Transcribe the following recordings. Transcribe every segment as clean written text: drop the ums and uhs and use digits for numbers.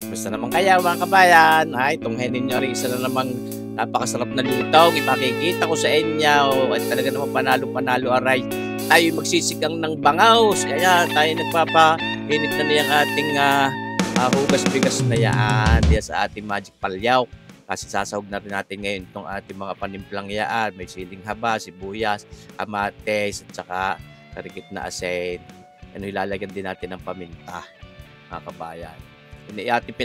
Basta naman kaya mga kabayan, ay tunghayin ninyo rin isa na namang napakasarap na lutong ipakikita ko sa inyo at talaga naman panalo-panalo aray. Tayo magsisigang ng bangaws, kaya tayo nagpapainit na niyang ating hugas bigas na yan diya sa ating magic palyaw. Kasi sasahog na rin natin ngayon itong ating mga panimplang yaan. May siling haba, sibuyas, kamates, at saka karikit na asin. Ano ilalagyan din natin ng paminta, mga kabayan. Ini ating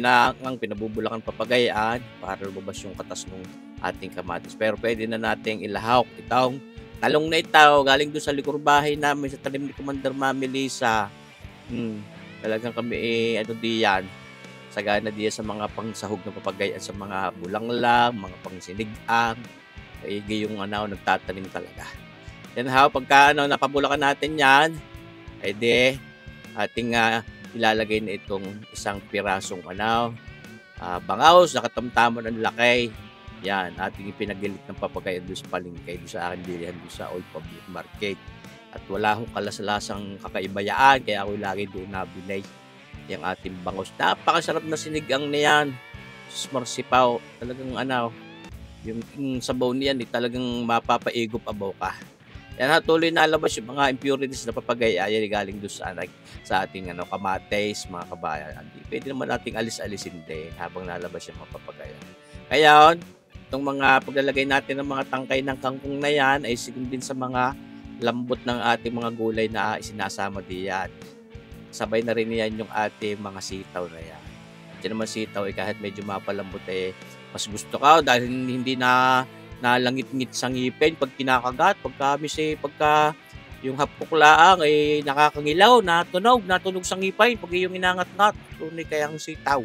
pinabubulakan papagayaan para lumabas yung katas ng ating kamatis. Pero pwede na nating ilahawk itong talong na ito galing doon sa likod bahay namin sa talim ni Commander Mami Lisa. Talagang kami ano diyan. Sagana diyan sa mga pangsahog na papagayaan sa mga bulanglang, mga pangsinigang. Kaigi yung nagtatanim talaga. Yan pagka napabulakan natin yan, ay di ating ilalagay na itong isang pirasong bangaws, nakatamtaman ang laki. Yan, ating ipinagilit ng papagayaan doon sa palengke, doon sa aking bilihan doon sa Old Public Market. At wala akong kalas-lasang kakaibayaan, kaya ako lagi doon nabinay yung ating bangaws. Napakasarap na sinigang na yan. Marsipaw, talagang yung sabaw niyan, talagang mapapaigop abaw ka. Yan tuloy na alabas yung mga impurities na papagaya yan galing doon sa ating kamates, mga kabayan. Pwede naman nating alis-alisin din habang nalabas yung mga papagaya. Kaya itong mga paglalagay natin ng mga tangkay ng kangkong na yan ay sigun din sa mga lambot ng ating mga gulay na isinasama diyan. Sabay na rin yan yung ating mga sitaw na yan. Diyan naman sitaw kahit medyo mapalambot mas gusto ka dahil hindi na nalangit-ngit sa ngipin pag kinakagat, pagka yung hapok-laang ay nakakangilaw, natunog sa ngipin pag yung inangat-ngat, tunay kayang sitaw.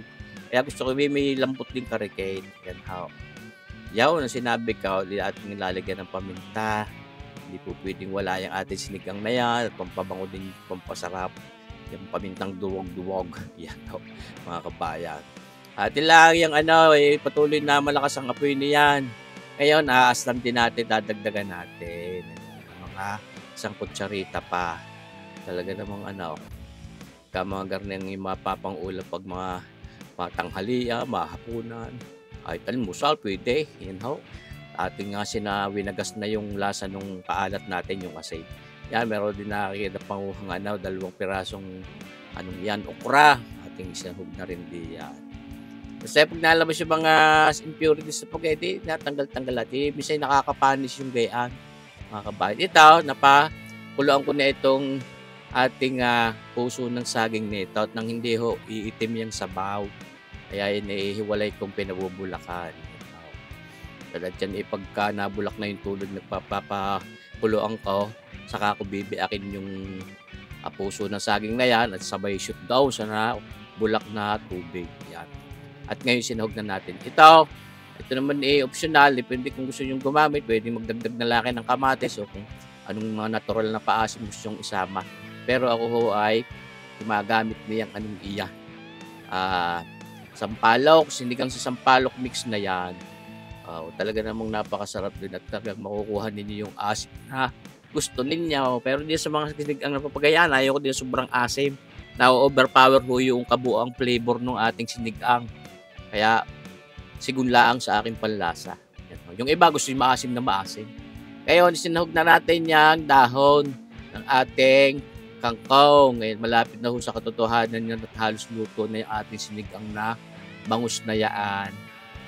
Kaya gusto ko may lambot din karikain. Yan yaw na sinabi ko, ating nilalagyan ng paminta. Hindi po pwedeng wala yung ating sinigang na yan at pampabango din, pampasarap. Yung pamintang duwag-duwag. Yan mga kabayan. At ilang yung patuloy na malakas ang apoy niyan. Ngayon, aaslam din natin, dadagdagan natin. Mga isang kutsarita pa. Talaga namang mga garneng yung mapapang-ulam pag mga tanghaliya, mahapunan. Ay, almusal, pwede. Yan ating winagas na yung lasa nung kaalat natin, yung asin. Yan, meron din nakikita panguhang 2 pirasong okra. Ating sinahog na rin diyan. Kasi pag nalabas yung mga impurities sa spaghetti, natanggal-tanggal natin. Minsan nakakapanis yung gayaan, mga kabayan. Ito, napakuluan ko na itong ating puso ng saging nito at nang hindi iitim yung sabaw. Kaya yun hiwalay kong pinabubulakan. Kaya dyan pagka nabulak na yung tulog, nagpapakuluan ko, saka ko bibiakin yung puso ng saging na yan at sabay shoot down sa bulak na tubig. Yan. At ngayon sinahog na natin. Ito naman optional. Depende kung gusto nyo gumamit. Pwede magdagdag na laki ng kamatis o kung anong mga natural na paasim gusto nyo isama. Pero ako ay gumagamit niyang sampalok. Sinigang sa sampalok mix na yan. Talaga namang napakasarap din at talagang makukuha ninyo yung asim na gusto ninyo. Pero hindi sa mga sinigang na papagayaan, ayoko din sobrang asim. Na-overpower yung kabuang flavor ng ating sinigang. Kaya sigunlaang sa aking panlasa. Yung iba gusto yung maasim na maasim. Ngayon, sinahog na natin yung dahon ng ating kangkong. Ngayon, malapit na sa katotohanan yan at halos luto na yung ating sinigang na bangus na yaan,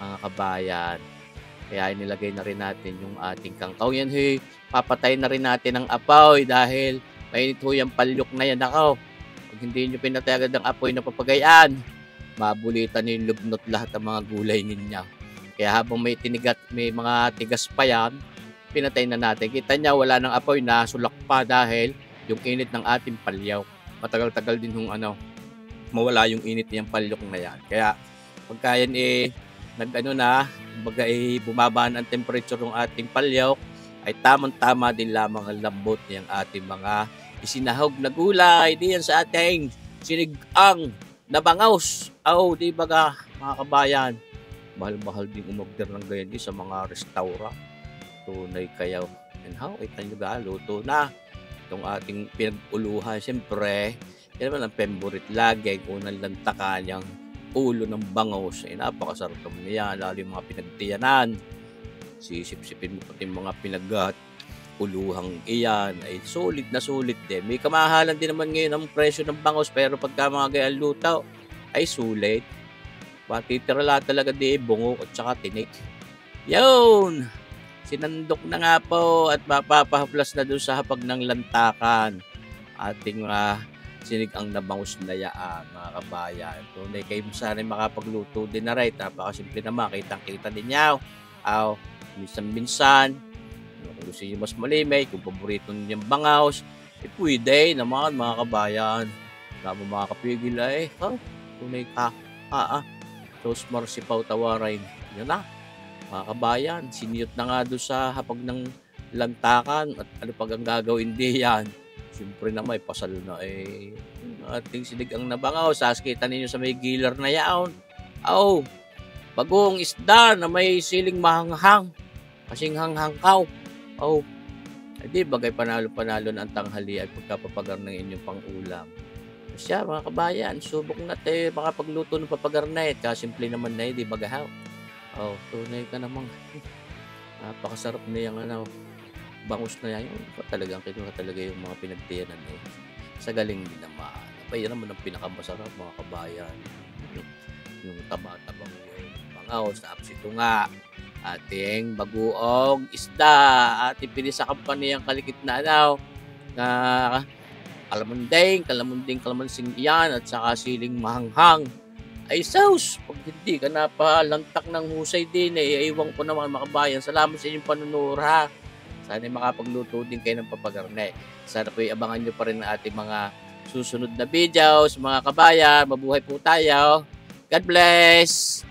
mga kabayan. Kaya inilagay na rin natin yung ating kangkong. Yan, papatay na rin natin ang apoy dahil mainit yung palyok na yan. Pag hindi nyo pinatay agad ang apoy na papagayaan, mabulitan yung lubnot lahat ng mga gulay ninyo. Kaya habang may mga tigas pa yan, pinatay na natin. Kita niya, wala nang apoy na sulak pa dahil yung init ng ating palyaw. Matagal-tagal din mawala yung init niyang palyok na yan. Kaya pagka yan bumaba na ang temperature ng ating palyaw, ay tamang-tama din lamang ang lambot ng ating mga isinahog na gulay diyan sa ating sinigang na bangaws. Di ba mga kabayan? Mahal-mahal din umorder ng ganyan sa mga restaurant. Tunay kayo. And kita nyo luto na. Itong ating pinag-uluhan, siyempre, yan naman ang favorite lagi. Unang lantakan yung ulo ng bangos, eh, napakasarap naman niyan, lalo yung mga pinagtiyanan. Sisip-sipin mo pati yung mga uluhang iyan, ay sulit na sulit din. May kamahalan din naman ngayon ang presyo ng bangos, pero pagka mga gayang lutaw, ay sulit. Matitira lang talaga di bungo at saka tinik. Yun! Sinandok na nga po at mapapahaplas na doon sa hapag ng lantakan. Ating sinigang na bangus na yaan, mga kabayan. Tunay kayo sana makapagluto din na right. Napakasimple naman, kitang-kita din niyo. Minsan-minsan, kung gusto niyo mas malimay, kung paborito niyo yung bangaws, eh pwede naman, mga kabayan. Wala mo makakapigil eh. Tunay ka. Sos marsipaw tawarin. Yun na, mga kabayan. Siniyot na nga doon sa hapag ng lantakan at ano pag ang gagawin diyan. Siyempre na may pasal na eh. Ating sinigang na bangaw. Saskita ninyo sa may gilar na yaon. Bagong isda na may siling mahanghang. Kasing hanghangkaw. Hindi bagay panalo-panalo na ang tanghali at pagkapapagar ng inyong pang-ulam. Siya, mga kabayan, subok na tayo makapagluto ng papagarnay. Kasimple naman na di bagahaw. Tunay ka namang. Napakasarap na yung bangus na yan. Talagang kinuha talaga yung mga pinagtiyanan eh. Sa galing din naman. Yan naman ang pinakamasarap, mga kabayan. Yung taba-tabang bangaws. Tapos ito nga, ating baguong isda. Ating pinisakan pa niyang kalikit na na kalamunding yan at saka siling mahanghang. Ay sauce, pag hindi ka napalantak ng husay din eh, iwan ko naman, mga kabayan. Salamat sa inyong panunura. Sana makapagluto din kayo ng papagarnay. Sana po abangan nyo pa rin ang ating mga susunod na videos, mga kabayan. Mabuhay po tayo. God bless!